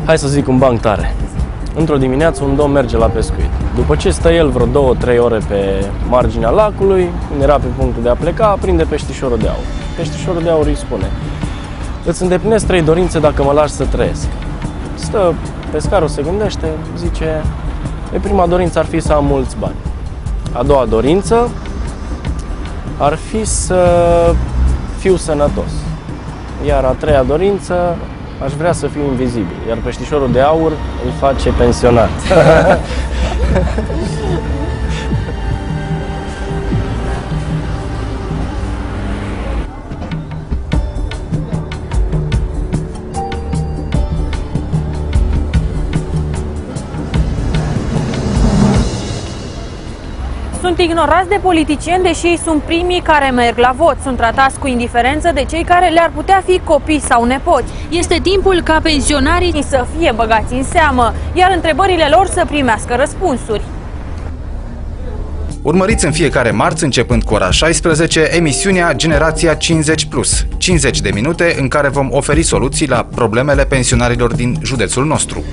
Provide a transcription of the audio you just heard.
hai să zic, un banc tare. Într-o dimineață un domn merge la pescuit. După ce stă el vreo 2-3 ore pe marginea lacului, când era pe punctul de a pleca, prinde peștișorul de aur. Peștișorul de aur îi spune: îți îndeplinesc 3 dorințe dacă mă lași să trăiesc. Stă pescarul, se gândește, zice: prima dorință ar fi să am mulți bani. A doua dorință ar fi să fiu sănătos. Iar a treia dorință, aș vrea să fiu invizibil. Iar peștișorul de aur îl face pensionar. Sunt ignorați de politicieni, deși ei sunt primii care merg la vot. Sunt tratați cu indiferență de cei care le-ar putea fi copii sau nepoți. Este timpul ca pensionarii Să fie băgați în seamă, iar întrebările lor să primească răspunsuri. Urmăriți în fiecare marți, începând cu ora 16, emisiunea Generația 50+, 50 de minute în care vom oferi soluții la problemele pensionarilor din județul nostru.